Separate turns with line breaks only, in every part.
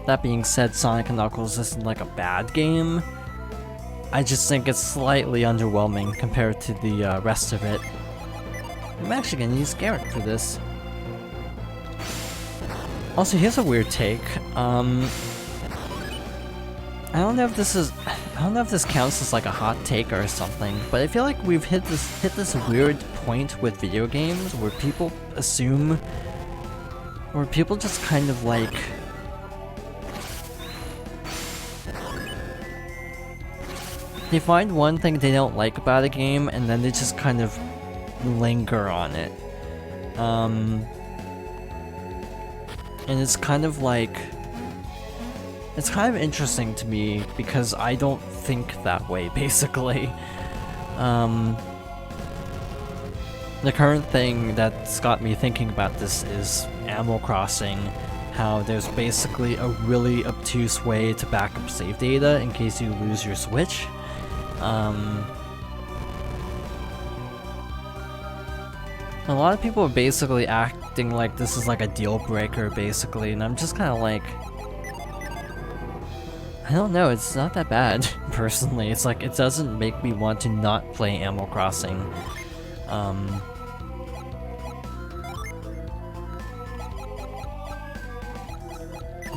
That being said, Sonic & Knuckles isn't like a bad game. I just think it's slightly underwhelming compared to the rest of it. I'm actually gonna use Garrett for this. Also, here's a weird take. I don't know if this counts as like a hot take or something, but I feel like we've hit this weird point with video games where people just kind of like they find one thing they don't like about a game and then they just kind of linger on it. And it's kind of like, it's kind of interesting to me because I don't think that way, basically. The current thing that's got me thinking about this is Animal Crossing, how there's basically a really obtuse way to back up save data in case you lose your Switch. A lot of people are basically acting like this is like a deal breaker, basically, and I'm just kind of like, I don't know, it's not that bad, personally. It's like, it doesn't make me want to not play Animal Crossing.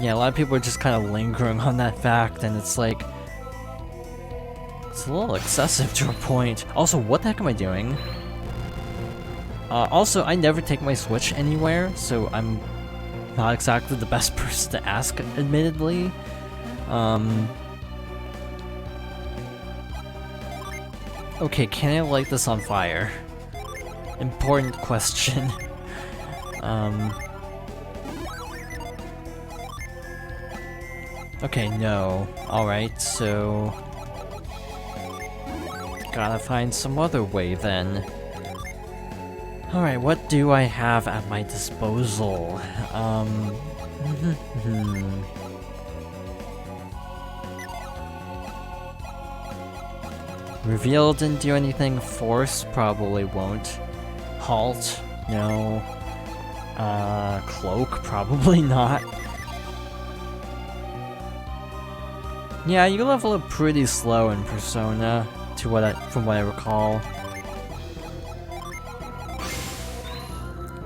Yeah, a lot of people are just kind of lingering on that fact, and it's like, it's a little excessive to a point. Also, what the heck am I doing? Also, I never take my Switch anywhere, so I'm not exactly the best person to ask, admittedly. Okay, can I light this on fire? Important question. Okay, no. Alright, so gotta find some other way then. Alright, what do I have at my disposal? Reveal didn't do anything. Force probably won't. Halt? No. Cloak? Probably not. Yeah, you level up pretty slow in Persona, from what I recall.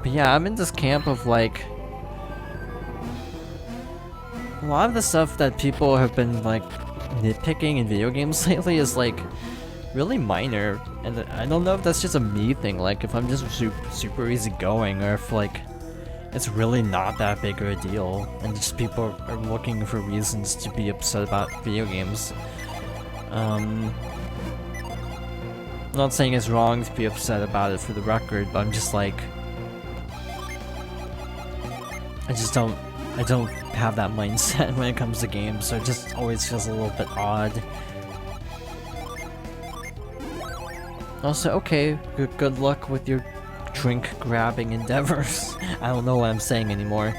But yeah, I'm in this camp of like, a lot of the stuff that people have been like nitpicking in video games lately is like really minor, and I don't know if that's just a me thing, like if I'm just super easy going, or if like it's really not that big of a deal, and just people are looking for reasons to be upset about video games. I'm not saying it's wrong to be upset about it for the record, but I'm just like, I don't have that mindset when it comes to games, so it just always feels a little bit odd. Also, okay, good luck with your drink grabbing endeavors. I don't know what I'm saying anymore.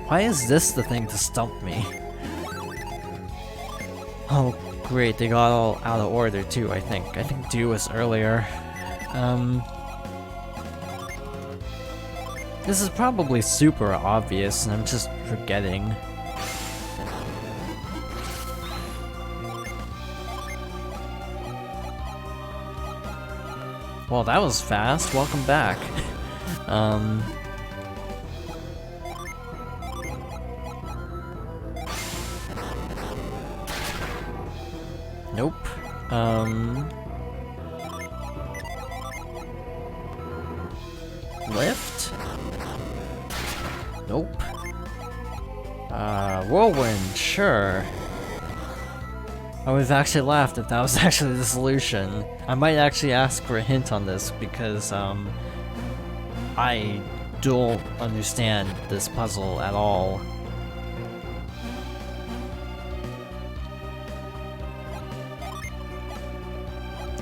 Why is this the thing to stump me? Oh, great, they got all out of order too, I think. I think Dew was earlier. This is probably super obvious, and I'm just forgetting. Well, that was fast. Welcome back. Nope. Lift? Nope. Whirlwind, sure. I would have actually laughed if that was actually the solution. I might actually ask for a hint on this because, I don't understand this puzzle at all.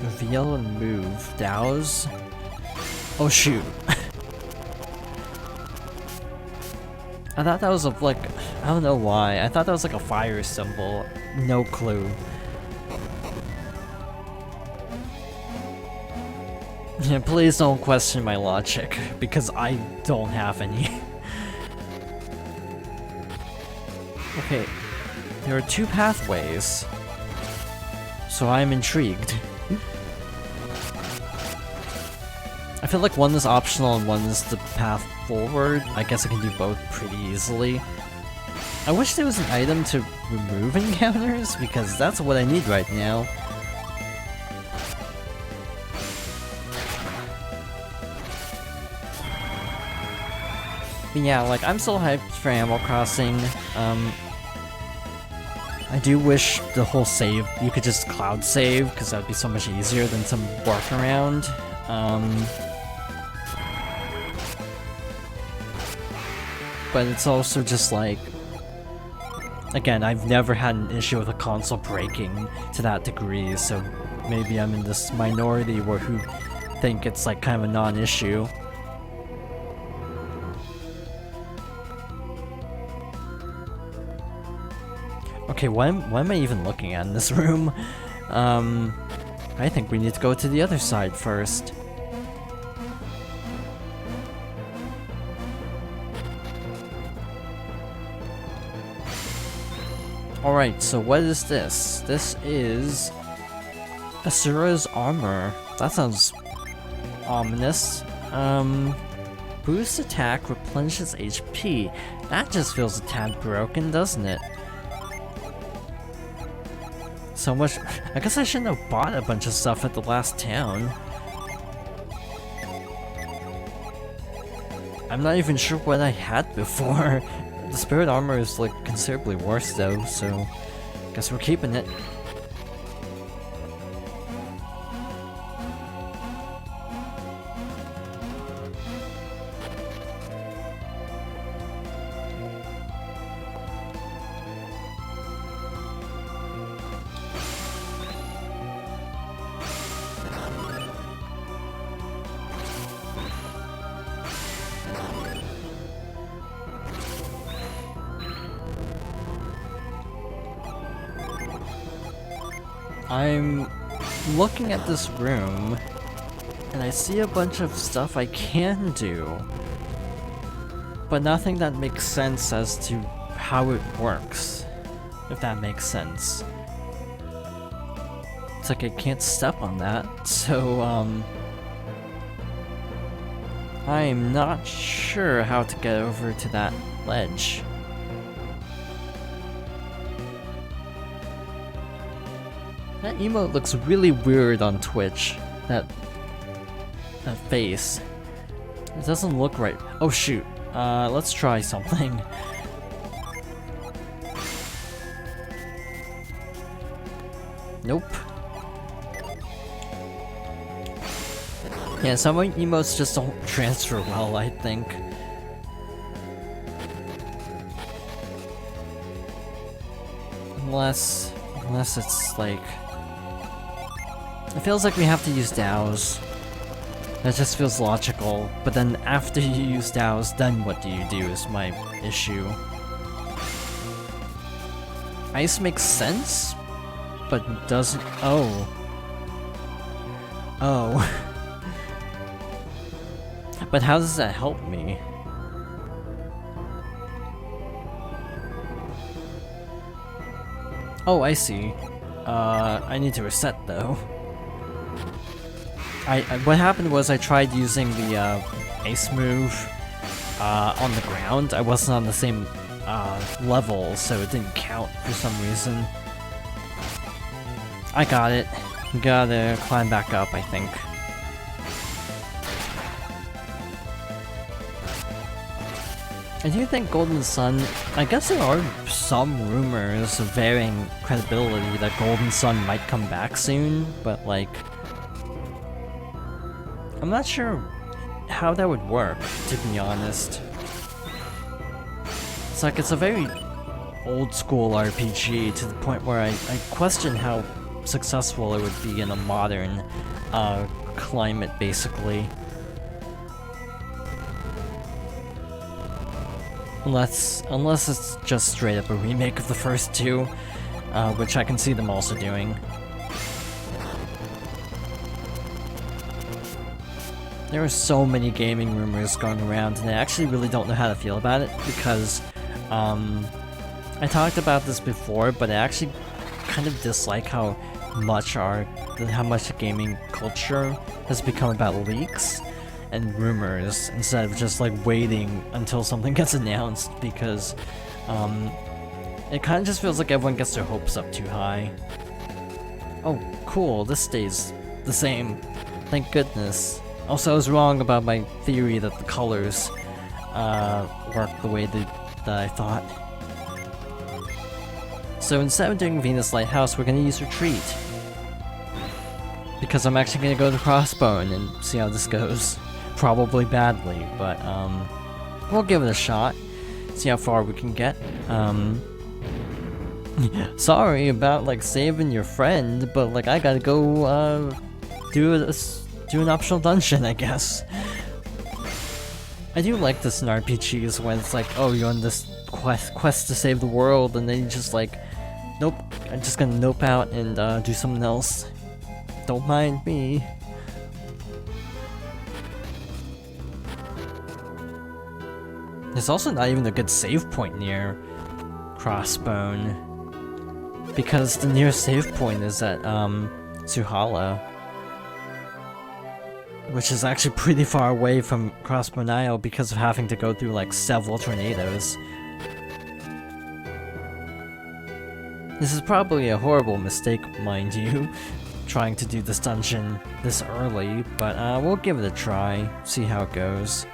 Reveal and move. Douse? Oh shoot. I thought that was a, like, I don't know why. I thought that was like a fire symbol. No clue. Yeah, please don't question my logic, because I don't have any. Okay, there are 2 pathways, so I'm intrigued. I feel like one is optional and one is the path forward. I guess I can do both pretty easily. I wish there was an item to remove encounters, because that's what I need right now. But yeah, like, I'm still hyped for Animal Crossing. I do wish the whole save, you could just cloud save, because that would be so much easier than some workaround. But it's also just like, again, I've never had an issue with a console breaking to that degree, so maybe I'm in this minority who think it's like kind of a non-issue. Okay, what am I even looking at in this room? I think we need to go to the other side first. Alright, so what is this? This is Asura's armor. That sounds ominous. Boost attack, replenishes HP. That just feels a tad broken, doesn't it? So much. I guess I shouldn't have bought a bunch of stuff at the last town. I'm not even sure what I had before. The spirit armor is like considerably worse though, so guess we're keeping it. I'm looking at this room, and I see a bunch of stuff I can do, but nothing that makes sense as to how it works, if that makes sense. It's like I can't step on that, so, I'm not sure how to get over to that ledge. That emote looks really weird on Twitch. That face. It doesn't look right. Oh shoot. Let's try something. Nope. Yeah, some emotes just don't transfer well, I think. Unless it's like... It feels like we have to use DAOs. That just feels logical, but then after you use DAOs, then what do you do is my issue. Ice makes sense, but doesn't... Oh. Oh. But how does that help me? Oh, I see. I need to reset though. What happened was I tried using the ace move on the ground. I wasn't on the same level, so it didn't count for some reason. I got it. Gotta climb back up, I think. I do think Golden Sun, I guess there are some rumors of varying credibility that Golden Sun might come back soon, but like, I'm not sure how that would work, to be honest. It's like, it's a very old school RPG to the point where I question how successful it would be in a modern climate, basically. Unless it's just straight up a remake of the first two, which I can see them also doing. There are so many gaming rumors going around, and I actually really don't know how to feel about it because, I talked about this before, but I actually kind of dislike how much the gaming culture has become about leaks and rumors instead of just like waiting until something gets announced because, it kind of just feels like everyone gets their hopes up too high. Oh, cool, this stays the same. Thank goodness. Also, I was wrong about my theory that the colors work the way that I thought. So instead of doing Venus Lighthouse, we're gonna use Retreat. Because I'm actually gonna go to Crossbone and see how this goes. Probably badly, but we'll give it a shot. See how far we can get. Sorry about like saving your friend, but like I gotta go do an optional dungeon, I guess. I do like this in RPGs when it's like, oh, you're on this quest to save the world, and then you just like, nope, I'm just gonna nope out and do something else. Don't mind me. There's also not even a good save point near Crossbone, because the nearest save point is at Suhala, which is actually pretty far away from Crossbone Isle because of having to go through like several tornadoes. This is probably a horrible mistake, mind you, trying to do this dungeon this early, but we'll give it a try, see how it goes.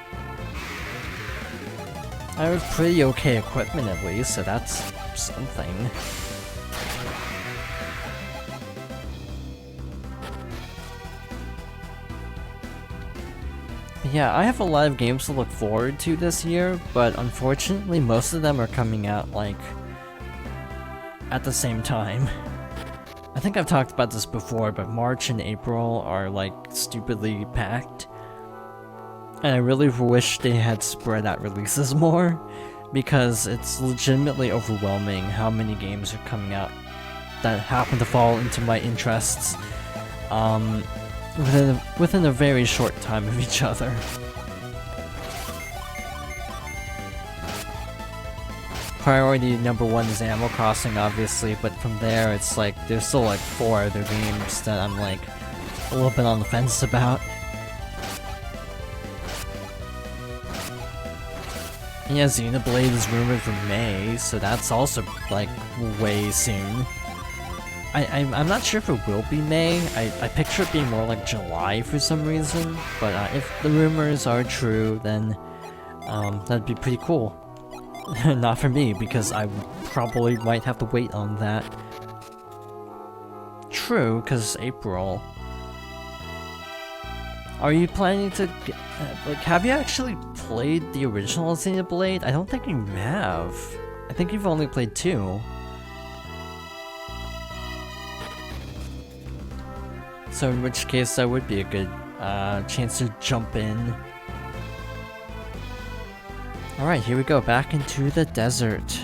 I have pretty okay equipment at least, so that's something. Yeah, I have a lot of games to look forward to this year, but unfortunately most of them are coming out, like, at the same time. I think I've talked about this before, but March and April are, like, stupidly packed. And I really wish they had spread out releases more, because it's legitimately overwhelming how many games are coming out that happen to fall into my interests. Within a very short time of each other. Priority number 1 is Animal Crossing, obviously, but from there it's like, there's still like 4 other games that I'm like, a little bit on the fence about. Yeah, Xenoblade is rumored for May, so that's also like, way soon. I'm not sure if it will be May. I picture it being more like July for some reason, but if the rumors are true, then that'd be pretty cool. Not for me, because I probably might have to wait on that. True, because April. Are you planning to get, like, have you actually played the original Xenoblade? I don't think you have. I think you've only played 2. So in which case that would be a good chance to jump in. Alright, here we go, back into the desert.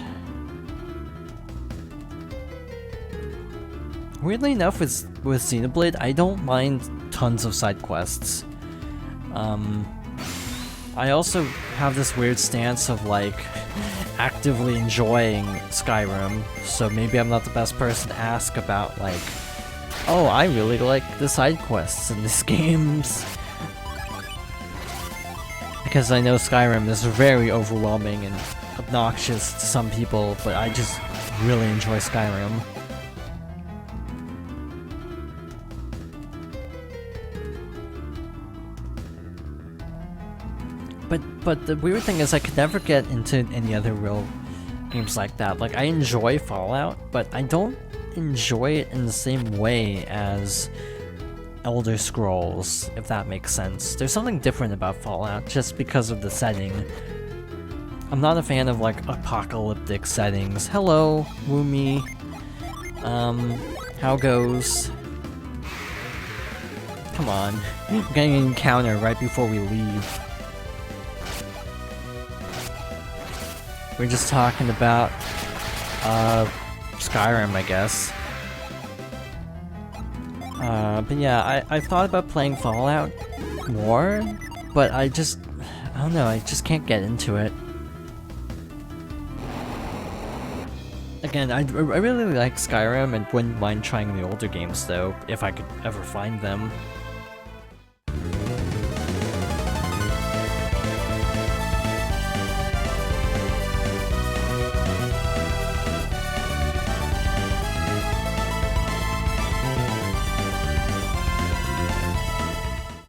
Weirdly enough, with Xenoblade, I don't mind tons of side quests. I also have this weird stance of like actively enjoying Skyrim, so maybe I'm not the best person to ask about like, oh, I really like the side quests in these games. Because I know Skyrim is very overwhelming and obnoxious to some people, but I just really enjoy Skyrim. But the weird thing is I could never get into any other real games like that. Like, I enjoy Fallout, but I don't enjoy it in the same way as Elder Scrolls, if that makes sense. There's something different about Fallout just because of the setting. I'm not a fan of like apocalyptic settings. Hello, Woomy. How goes? Come on. We're getting an encounter right before we leave. We're just talking about Skyrim, I guess. But yeah, I've thought about playing Fallout, more, but I don't know, I just can't get into it. Again, I really like Skyrim and wouldn't mind trying the older games though, if I could ever find them.